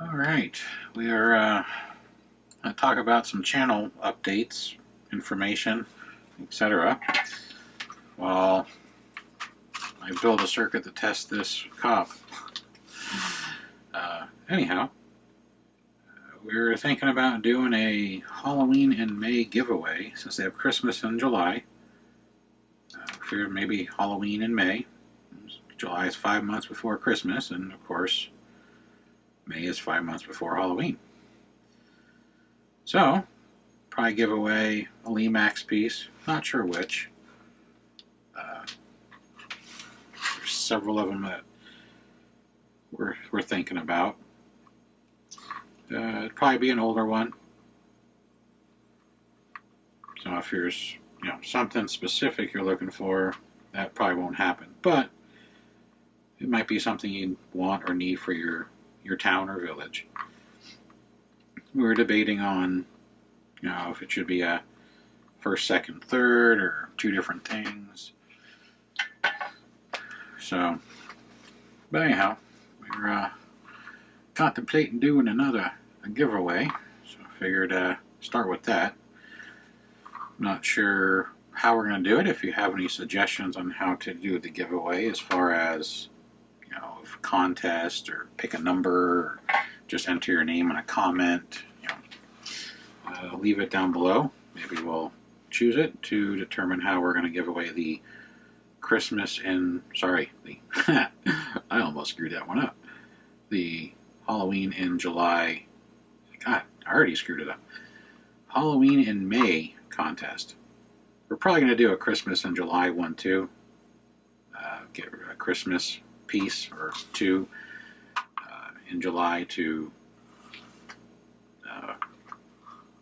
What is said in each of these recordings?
Alright, we are going to talk about some channel updates, information, etc. while I build a circuit to test this cop. Anyhow, we were thinking about doing a Halloween in May giveaway since they have Christmas in July. Figured maybe Halloween in May. July is 5 months before Christmas, and of course May is 5 months before Halloween. So, probably give away a Max piece, not sure which. There's several of them that we're thinking about. It'd probably be an older one. So if there's something specific you're looking for, that probably won't happen. But it might be something you want or need for your town or village. We were debating on, if it should be a first, second, third, or two different things. So, but anyhow, we're contemplating doing a giveaway. So I figured start with that. Not sure how we're going to do it. If you have any suggestions on how to do the giveaway, as far as contest or pick a number, or just enter your name in a comment, leave it down below. Maybe we'll choose it to determine how we're going to give away the I almost screwed that one up. The Halloween in July, God, I already screwed it up. Halloween in May contest. We're probably going to do a Christmas in July one too. Get a Christmas piece or two in July to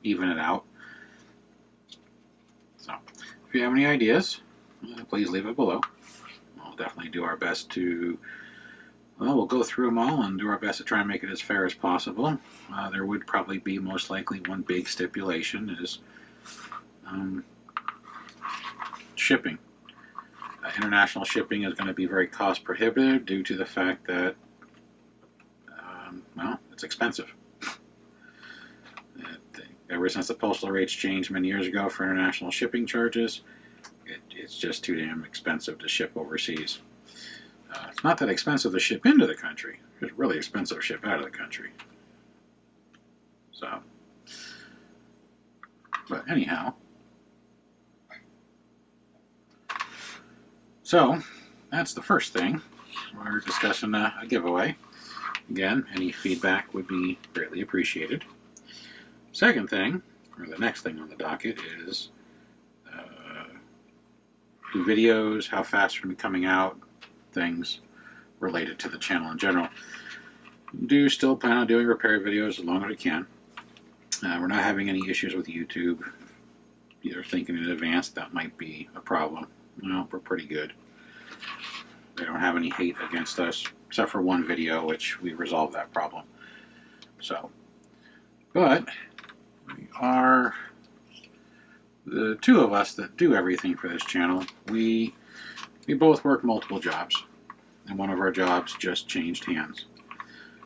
even it out. So, if you have any ideas, please leave it below. We'll definitely do our best to, we'll go through them all and do our best to try and make it as fair as possible. There would probably be most likely one big stipulation is shipping. International shipping is going to be very cost prohibitive due to the fact that, it's expensive. Ever since the postal rates changed many years ago for international shipping charges, it's just too damn expensive to ship overseas. It's not that expensive to ship into the country. It's really expensive to ship out of the country. So, but anyhow. So, that's the first thing. We're discussing a giveaway. Again, any feedback would be greatly appreciated. Second thing, or the next thing on the docket, is do videos, how fast are they coming out, things related to the channel in general. Do still plan on doing repair videos as long as we can. We're not having any issues with YouTube. You're thinking in advance that might be a problem. Well, we're pretty good. They don't have any hate against us, except for one video, which we resolved that problem. So, but we are the two of us that do everything for this channel. We both work multiple jobs, and one of our jobs just changed hands.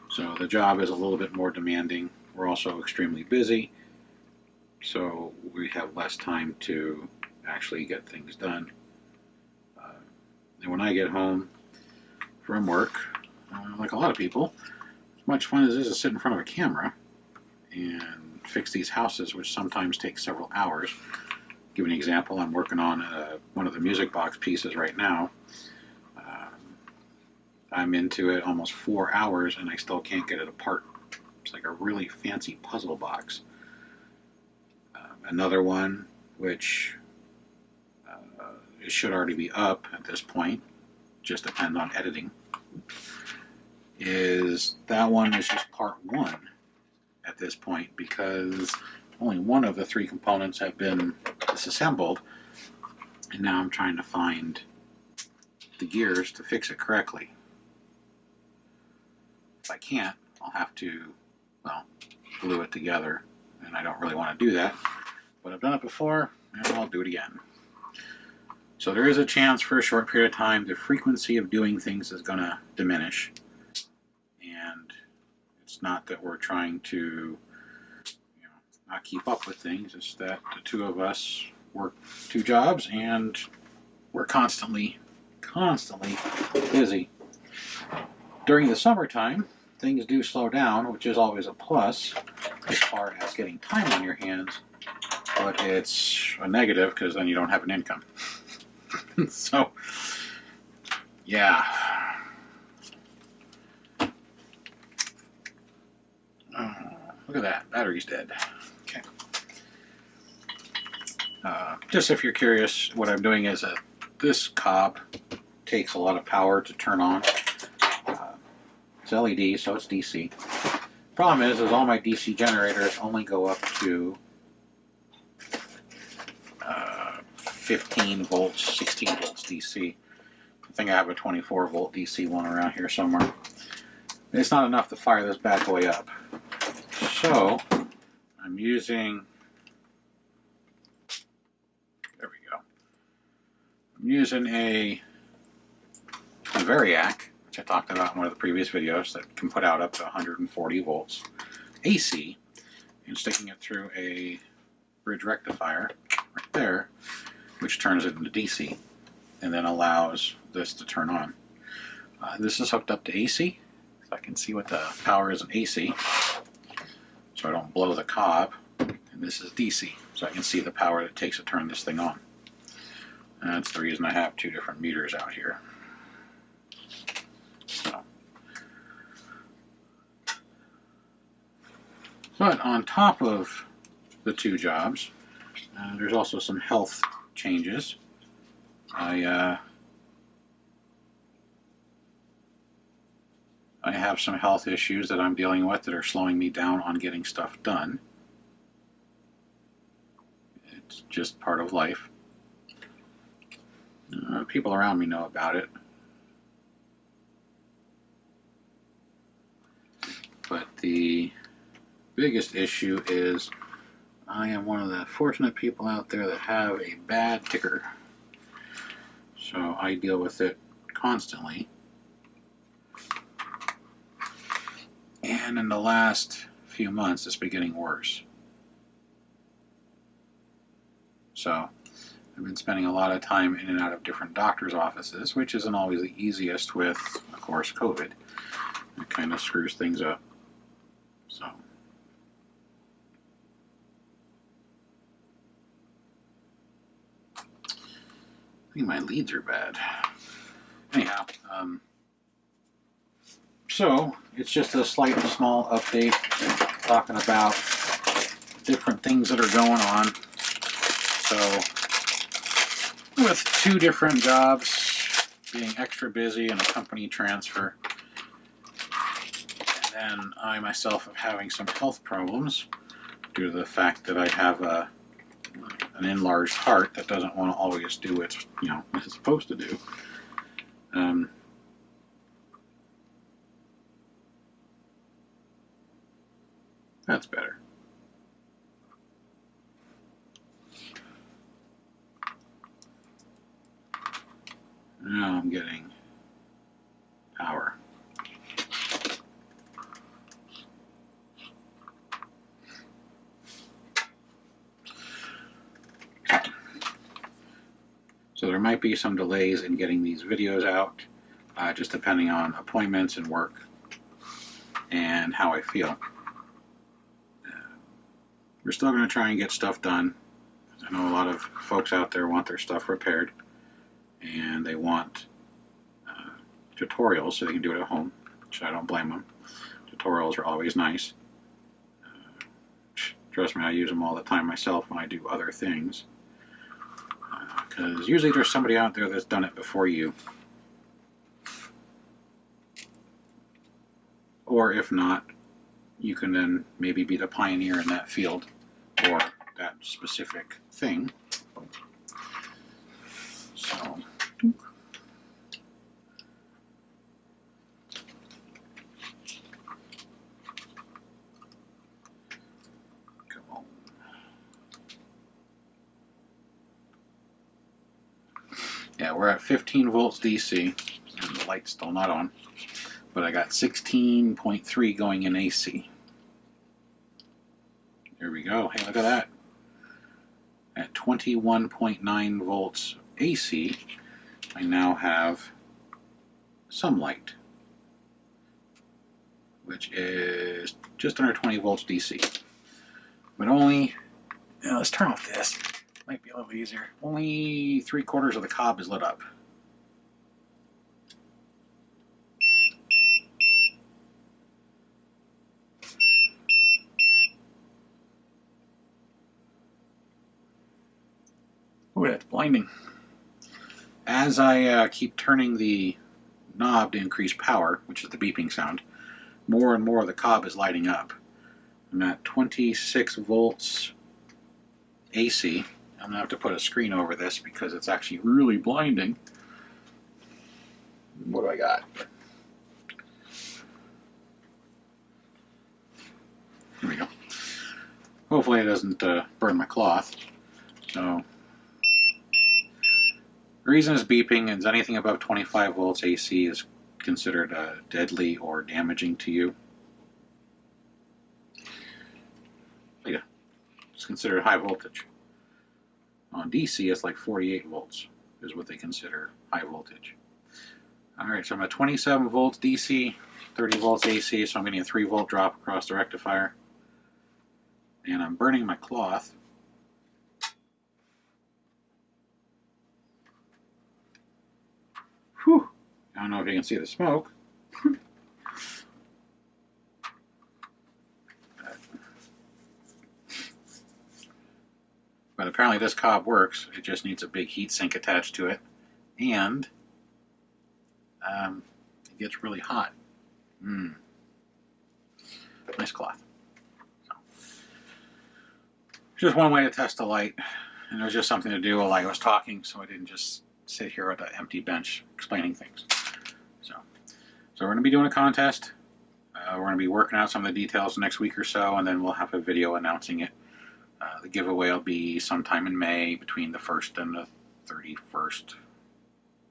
So the job is a little bit more demanding. We're also extremely busy, so we have less time to actually get things done. And when I get home from work, like a lot of people, as much fun as it is to sit in front of a camera and fix these houses, which sometimes take several hours. Give an example, I'm working on one of the music box pieces right now. I'm into it almost 4 hours and I still can't get it apart. It's like a really fancy puzzle box. Another one, which it should already be up at this point, just depends on editing, is that one is just part one at this point because only one of the three components have been disassembled, and now I'm trying to find the gears to fix it correctly. If I can't, I'll have to, glue it together, and I don't really want to do that, but I've done it before, and I'll do it again. So there is a chance for a short period of time the frequency of doing things is going to diminish, and it's not that we're trying to not keep up with things. It's that the two of us work 2 jobs and we're constantly busy. During the summertime, things do slow down, which is always a plus as far as getting time on your hands, but it's a negative because then you don't have an income. So, yeah. Look at that, battery's dead. Okay. Just if you're curious, what I'm doing is this cob takes a lot of power to turn on. It's LED, so it's DC. Problem is all my DC generators only go up to 15 volts, 16 volts DC. I think I have a 24 volt DC one around here somewhere. It's not enough to fire this bad boy up. So I'm using, there we go. I'm using a Variac, which I talked about in one of the previous videos, that can put out up to 140 volts AC, and sticking it through a bridge rectifier right there, which turns it into DC and then allows this to turn on. This is hooked up to AC, so I can see what the power is in AC, so I don't blow the cob. And this is DC, so I can see the power that it takes to turn this thing on. And that's the reason I have 2 different meters out here. But on top of the 2 jobs, there's also some health changes. I have some health issues that I'm dealing with that are slowing me down on getting stuff done. It's just part of life. People around me know about it. But the biggest issue is I am one of the fortunate people out there that have a bad ticker. So I deal with it constantly. And in the last few months, it's been getting worse. So I've been spending a lot of time in and out of different doctor's offices, which isn't always the easiest with, of course, COVID. It kind of screws things up. So I think my leads are bad. Anyhow, so it's just a slight small update talking about different things that are going on. So with 2 different jobs, being extra busy and a company transfer, and then I myself am having some health problems due to the fact that I have an enlarged heart that doesn't want to always do what it's supposed to do. That's better. Now I'm getting power. So there might be some delays in getting these videos out, just depending on appointments and work and how I feel. We're still going to try and get stuff done. I know a lot of folks out there want their stuff repaired, and they want tutorials so they can do it at home, which I don't blame them. Tutorials are always nice. Trust me, I use them all the time myself when I do other things. Because usually there's somebody out there that's done it before you. Or if not, you can then maybe be the pioneer in that field or that specific thing. So, come on. Yeah, we're at 15 volts DC, and the light's still not on. but I got 16.3 going in AC. There we go. Hey, look at that. At 21.9 volts AC, I now have some light, which is just under 20 volts DC. But only, let's turn off this. Might be a little easier. Only 3/4 of the cob is lit up. Ooh, that's blinding. As I keep turning the knob to increase power, which is the beeping sound, more and more of the cob is lighting up. I'm at 26 volts AC. I'm going to have to put a screen over this because it's actually really blinding. What do I got? Here we go. Hopefully it doesn't burn my cloth. So, the reason it's beeping is anything above 25 volts AC is considered deadly or damaging to you. Yeah, it's considered high voltage. On DC, it's like 48 volts is what they consider high voltage. Alright, so I'm at 27 volts DC, 30 volts AC, so I'm getting a 3 volt drop across the rectifier. And I'm burning my cloth. Whew! I don't know if you can see the smoke. But apparently this cob works. It just needs a big heat sink attached to it. And it gets really hot. Nice cloth. So, just one way to test the light. And it was just something to do while I was talking, so I didn't just sit here at an empty bench explaining things. So we're going to be doing a contest. We're going to be working out some of the details next week or so, and then we'll have a video announcing it. The giveaway will be sometime in May, between the 1st and the 31st.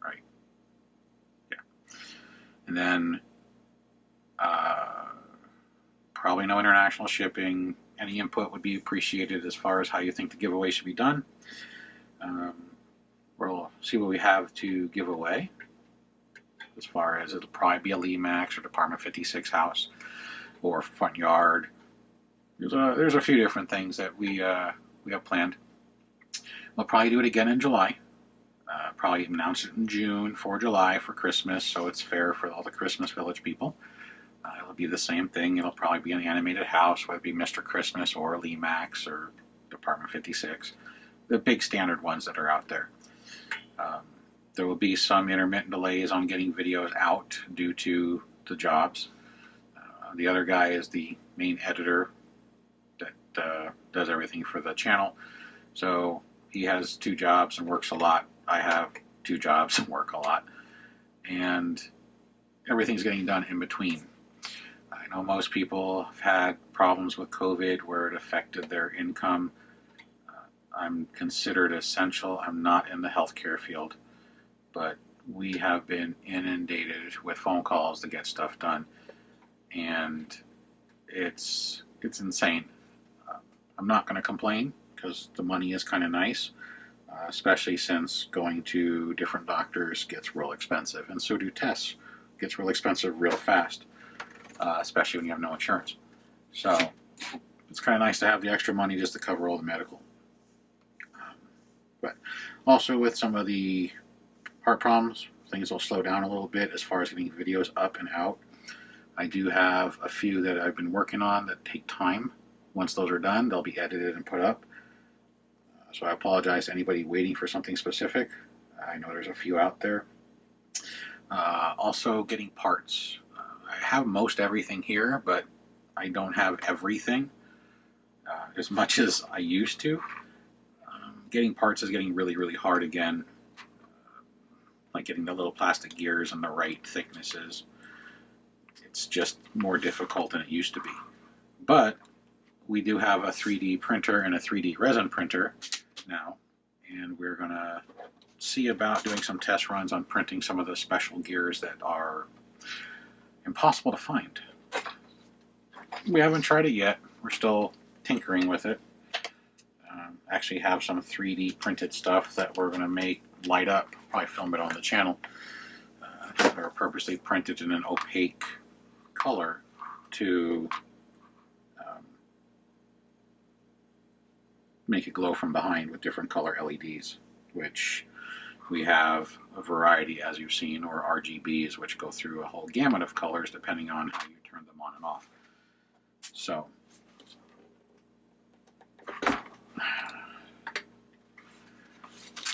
Right. Yeah. And then probably no international shipping. Any input would be appreciated as far as how you think the giveaway should be done. We'll see what we have to give away. As far as it'll probably be a Lemax or Department 56 house or front yard. There's a few different things that we have planned. We'll probably do it again in July. Probably announce it in June for July for Christmas, so it's fair for all the Christmas Village people. It'll be the same thing. It'll probably be an animated house, whether it be Mr. Christmas or Lemax or Department 56. The big standard ones that are out there. There will be some intermittent delays on getting videos out due to the jobs. The other guy is the main editor that does everything for the channel. So he has 2 jobs and works a lot. I have 2 jobs and work a lot. And everything's getting done in between. I know most people have had problems with COVID where it affected their income. I'm considered essential. I'm not in the healthcare field, but we have been inundated with phone calls to get stuff done, and it's insane. I'm not going to complain because the money is kind of nice, especially since going to different doctors gets real expensive, and so do tests. Gets real expensive real fast, especially when you have no insurance. So it's kind of nice to have the extra money just to cover all the medical. But also with some of the part problems, things will slow down a little bit as far as getting videos up and out. I do have a few that I've been working on that take time. Once those are done, they'll be edited and put up. So I apologize to anybody waiting for something specific. I know there's a few out there. Also getting parts. I have most everything here, but I don't have everything as much as I used to. Getting parts is getting really, really hard again. Like getting the little plastic gears and the right thicknesses. It's just more difficult than it used to be. But we do have a 3D printer and a 3D resin printer now, and we're going to see about doing some test runs on printing some of the special gears that are impossible to find. We haven't tried it yet. We're still tinkering with it. Actually have some 3D printed stuff that we're going to make light up. Probably film it on the channel. They're purposely printed in an opaque color to make it glow from behind with different color LEDs, which we have a variety, as you've seen, or RGBs, which go through a whole gamut of colors depending on how you turn them on and off. So,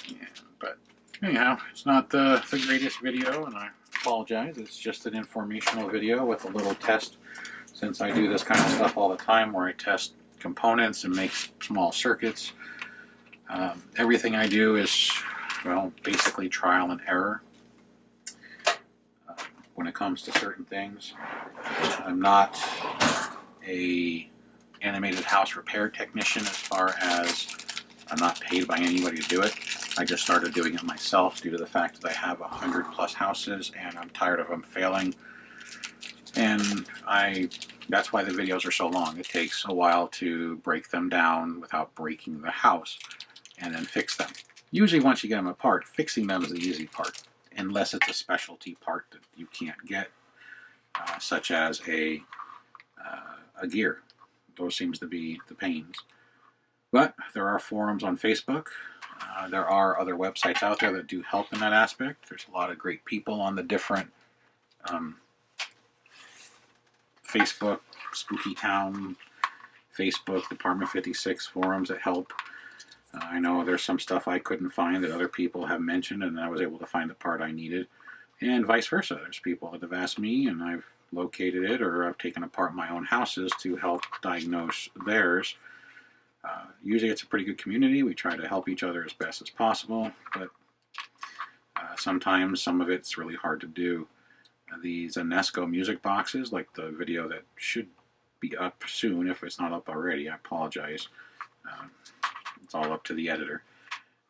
yeah, but anyhow, it's not the greatest video, and I apologize. It's just an informational video with a little test, since I do this kind of stuff all the time where I test components and make small circuits. Everything I do is, well, basically trial and error when it comes to certain things. I'm not a animated house repair technician, as far as I'm not paid by anybody to do it. I just started doing it myself due to the fact that I have 100+ houses and I'm tired of them failing. And that's why the videos are so long. It takes a while to break them down without breaking the house and then fix them. Usually once you get them apart, fixing them is the easy part, unless it's a specialty part that you can't get, such as a gear. Those seems to be the pains. But there are forums on Facebook. There are other websites out there that do help in that aspect. There's a lot of great people on the different Facebook, Spooky Town, Facebook, Department 56 forums that help. I know there's some stuff I couldn't find that other people have mentioned, and I was able to find the part I needed. And vice versa. There's people that have asked me, and I've located it, or I've taken apart my own houses to help diagnose theirs. Usually it's a pretty good community. We try to help each other as best as possible, but sometimes some of it's really hard to do. These Nesco music boxes, like the video that should be up soon, if it's not up already, I apologize. It's all up to the editor.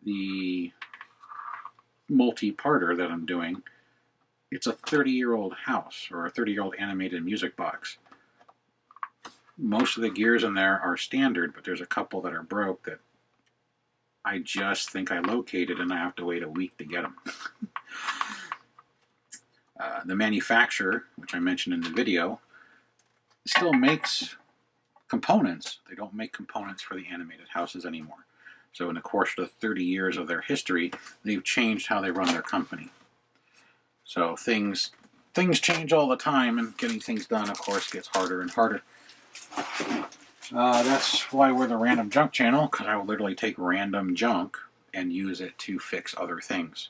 The multi-parter that I'm doing, it's a 30-year-old house, or a 30-year-old animated music box. Most of the gears in there are standard, but there's a couple that are broke that I just think I located, and I have to wait a week to get them. The manufacturer, which I mentioned in the video, still makes components. They don't make components for the animated houses anymore. So in the course of the 30 years of their history, they've changed how they run their company. So things change all the time, and getting things done, of course, gets harder and harder. That's why we're the Random Junk channel, because I will literally take random junk and use it to fix other things.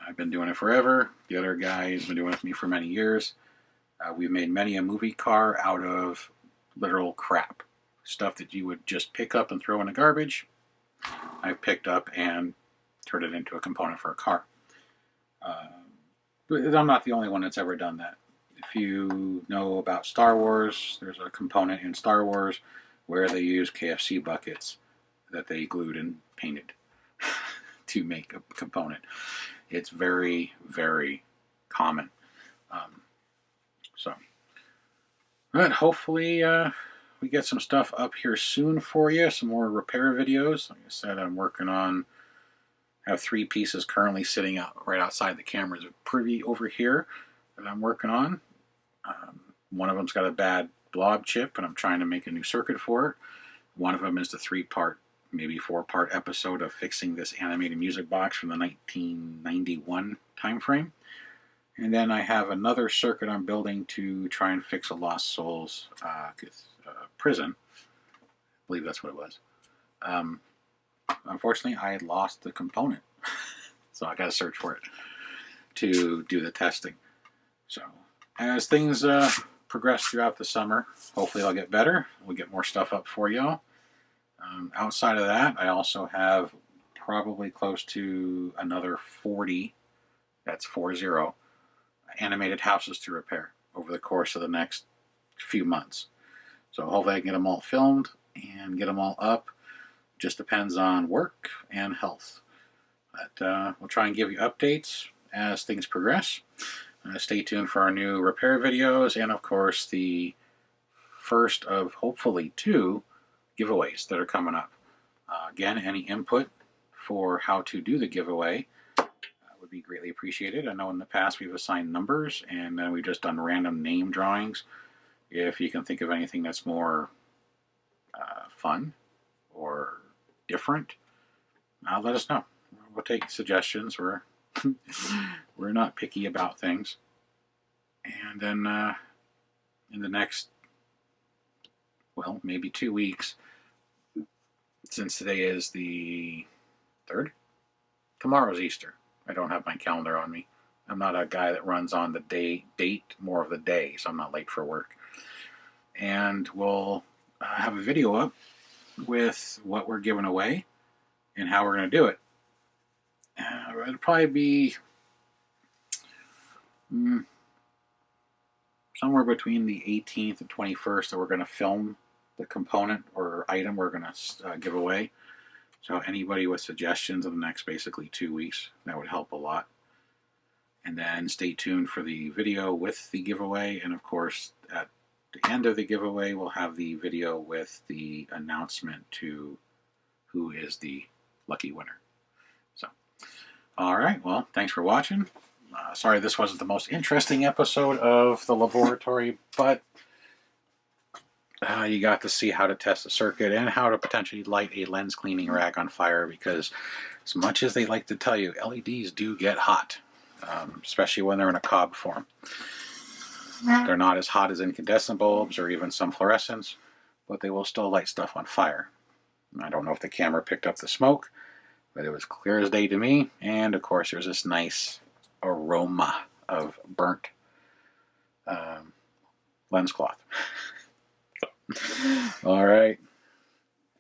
I've been doing it forever. The other guy has been doing it with me for many years. We've made many a movie car out of literal crap. Stuff that you would just pick up and throw in the garbage. I've picked up and turned it into a component for a car. But I'm not the only one that's ever done that. If you know about Star Wars, there's a component in Star Wars where they use KFC buckets that they glued and painted to make a component. It's very, very common. But hopefully we get some stuff up here soon for you, some more repair videos. Like I said, I'm working on, I have 3 pieces currently sitting out right outside the camera. There's a privy over here that I'm working on. One of them's got a bad blob chip, and I'm trying to make a new circuit for it. One of them is the 3-part, maybe 4-part episode of fixing this animated music box from the 1991 time frame. And then I have another circuit I'm building to try and fix a Lost Souls prison. I believe that's what it was. Unfortunately, I had lost the component. So I got to search for it to do the testing. So as things progress throughout the summer, hopefully they'll get better. We'll get more stuff up for y'all. Outside of that, I also have probably close to another 40, that's 40, animated houses to repair over the course of the next few months. So hopefully I can get them all filmed and get them all up. Just depends on work and health. But we'll try and give you updates as things progress. Stay tuned for our new repair videos, and of course the first of hopefully 2 giveaways that are coming up. Again, any input for how to do the giveaway would be greatly appreciated. I know in the past we've assigned numbers, and then we've just done random name drawings. If you can think of anything that's more fun or different, let us know. We'll take suggestions. We're not picky about things. And then in the next, well, maybe 2 weeks, since today is the 3rd, tomorrow's Easter. I don't have my calendar on me. I'm not a guy that runs on the date, more of the day, so I'm not late for work. And we'll have a video up with what we're giving away and how we're going to do it. It'll probably be somewhere between the 18th and 21st that we're going to film the component or item we're going to give away. So anybody with suggestions in the next basically 2 weeks, that would help a lot. And then stay tuned for the video with the giveaway, and of course at the end of the giveaway we'll have the video with the announcement to who is the lucky winner. So, alright, well, thanks for watching. Sorry this wasn't the most interesting episode of the laboratory, but you got to see how to test the circuit and how to potentially light a lens cleaning rack on fire, because as much as they like to tell you, LEDs do get hot, especially when they're in a cob form. They're not as hot as incandescent bulbs or even some fluorescents, but they will still light stuff on fire. I don't know if the camera picked up the smoke, but it was clear as day to me, and of course there's this nice aroma of burnt lens cloth. All right.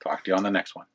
Talk to you on the next one.